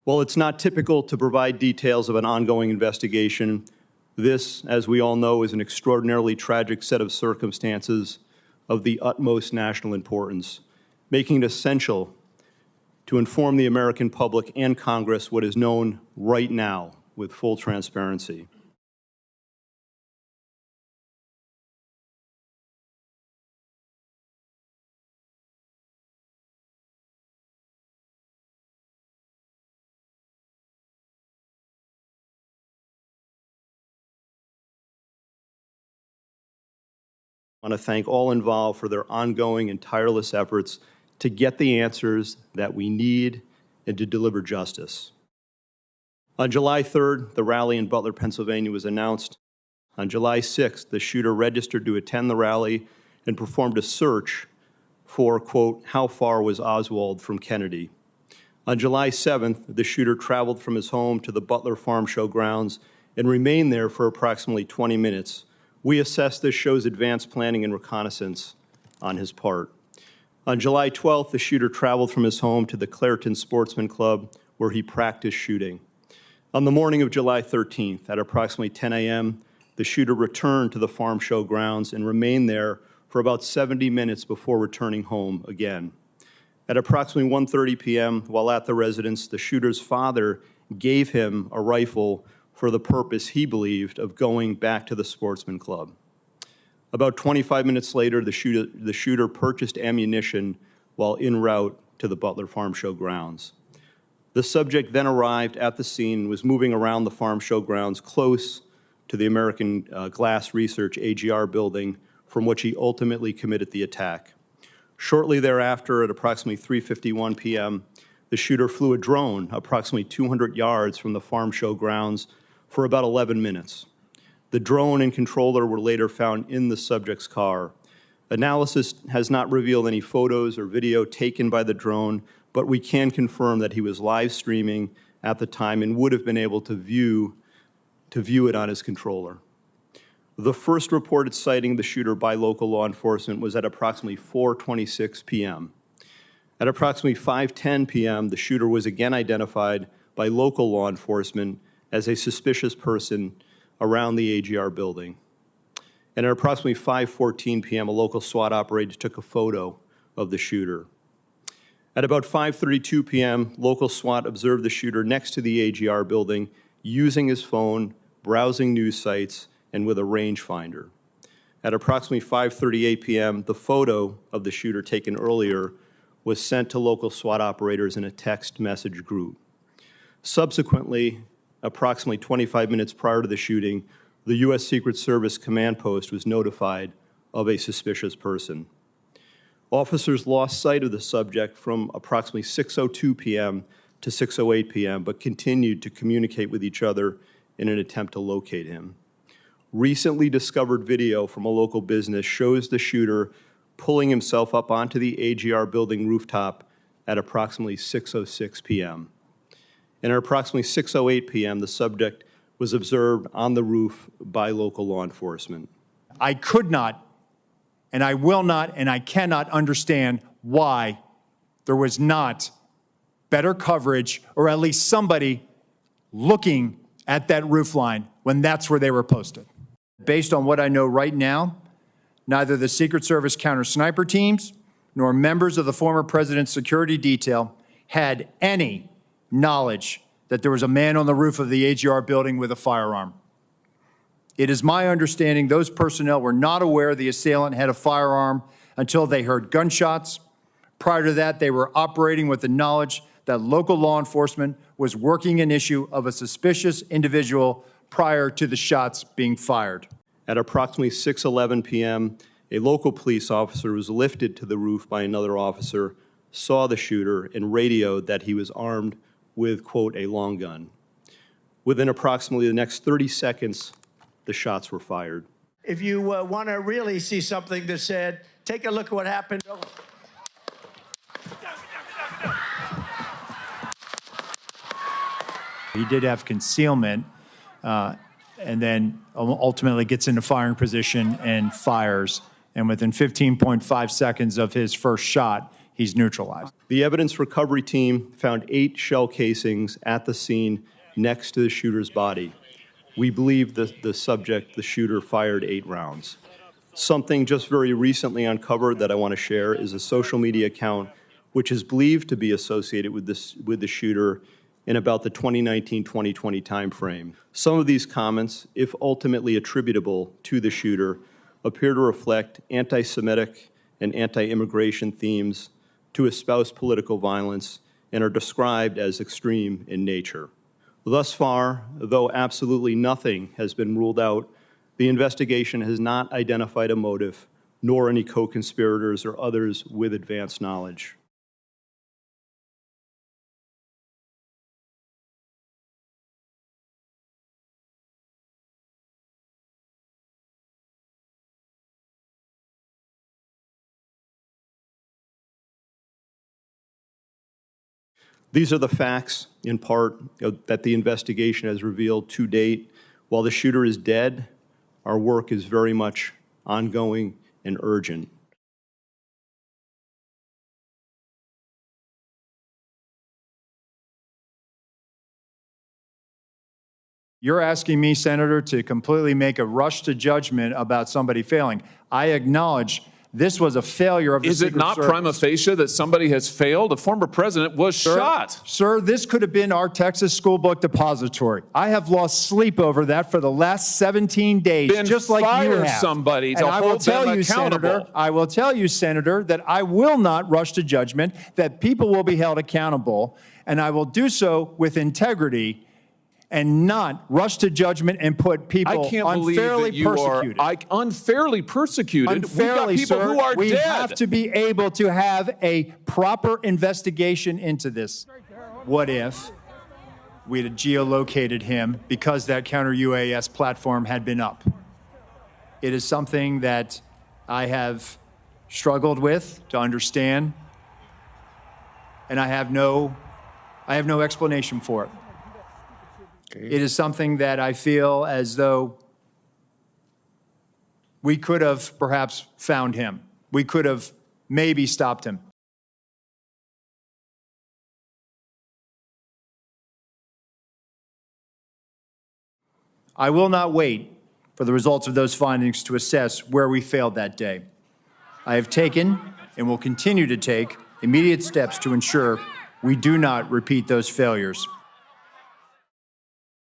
While it's not typical to provide details of an ongoing investigation, this, as we all know, is an extraordinarily tragic set of circumstances of the utmost national importance, making it essential to inform the American public and Congress what is known right now with full transparency. I want to thank all involved for their ongoing and tireless efforts to get the answers that we need and to deliver justice. On July 3rd, the rally in Butler, Pennsylvania was announced. On July 6th, the shooter registered to attend the rally and performed a search for, quote, how far was Oswald from Kennedy? On July 7th, the shooter traveled from his home to the Butler Farm Show grounds and remained there for approximately 20 minutes. We assess this shows advanced planning and reconnaissance on his part. On July 12th, the shooter traveled from his home to the Clairton Sportsman Club, where he practiced shooting. On the morning of July 13th, at approximately 10 a.m., the shooter returned to the farm show grounds and remained there for about 70 minutes before returning home again. At approximately 1:30 p.m., while at the residence, the shooter's father gave him a rifle for the purpose, he believed, of going back to the Sportsman Club. About 25 minutes later, the shooter purchased ammunition while en route to the Butler Farm Show grounds. The subject then arrived at the scene and was moving around the farm show grounds close to the American Glass Research AGR building, from which he ultimately committed the attack. Shortly thereafter, at approximately 3:51 p.m., the shooter flew a drone approximately 200 yards from the farm show grounds for about 11 minutes. The drone and controller were later found in the subject's car. Analysis has not revealed any photos or video taken by the drone, but we can confirm that he was live streaming at the time and would have been able to view it on his controller. The first reported sighting of the shooter by local law enforcement was at approximately 4:26 p.m. At approximately 5:10 p.m., the shooter was again identified by local law enforcement as a suspicious person around the AGR building. And at approximately 5:14 p.m., a local SWAT operator took a photo of the shooter. At about 5:32 p.m., local SWAT observed the shooter next to the AGR building using his phone, browsing news sites, and with a rangefinder. At approximately 5:38 p.m., the photo of the shooter taken earlier was sent to local SWAT operators in a text message group. Subsequently, approximately 25 minutes prior to the shooting, the U.S. Secret Service command post was notified of a suspicious person. Officers lost sight of the subject from approximately 6:02 p.m. to 6:08 p.m., but continued to communicate with each other in an attempt to locate him. Recently discovered video from a local business shows the shooter pulling himself up onto the AGR building rooftop at approximately 6:06 p.m. And at approximately 6:08 p.m., the subject was observed on the roof by local law enforcement. I could not, and I will not, and I cannot understand why there was not better coverage, or at least somebody looking at that roof line when that's where they were posted. Based on what I know right now, neither the Secret Service counter-sniper teams nor members of the former president's security detail had any knowledge that there was a man on the roof of the AGR building with a firearm. It is my understanding those personnel were not aware the assailant had a firearm until they heard gunshots. Prior to that, they were operating with the knowledge that local law enforcement was working an issue of a suspicious individual prior to the shots being fired. At approximately 6:11 p.m., a local police officer was lifted to the roof by another officer, saw the shooter, and radioed that he was armed with, quote, a long gun. Within approximately the next 30 seconds, the shots were fired. If you want to really see something that said, take a look at what happened. He did have concealment, and then ultimately gets into firing position and fires. And within 15.5 seconds of his first shot, he's neutralized. The evidence recovery team found 8 shell casings at the scene next to the shooter's body. We believe the subject, the shooter, fired 8 rounds. Something just very recently uncovered that I want to share is a social media account which is believed to be associated with the shooter in about the 2019-2020 timeframe. Some of these comments, if ultimately attributable to the shooter, appear to reflect anti-Semitic and anti-immigration themes, to espouse political violence, and are described as extreme in nature. Thus far, though absolutely nothing has been ruled out, the investigation has not identified a motive, nor any co-conspirators or others with advanced knowledge. These are the facts, in part, that the investigation has revealed to date. While the shooter is dead, our work is very much ongoing and urgent. You're asking me, Senator, to completely make a rush to judgment about somebody failing. I acknowledge this was a failure of the Secret Service. Is it not prima facie that somebody has failed? A former president was shot. Sir, this could have been our Texas school book depository. I have lost sleep over that for the last 17 days, Then just like you fire have. somebody to and I will hold tell them you, accountable. Senator, I will tell you, Senator, that I will not rush to judgment, that people will be held accountable, and I will do so with integrity and not rush to judgment and put people I can't believe that you persecuted. are unfairly persecuted. Unfairly, We've got people sir, who are we dead. have to be able to have a proper investigation into this. What if we had geolocated him because that counter-UAS platform had been up? It is something that I have struggled with to understand, and I have no explanation for it. It is something that I feel as though we could have perhaps found him. We could have maybe stopped him. I will not wait for the results of those findings to assess where we failed that day. I have taken and will continue to take immediate steps to ensure we do not repeat those failures.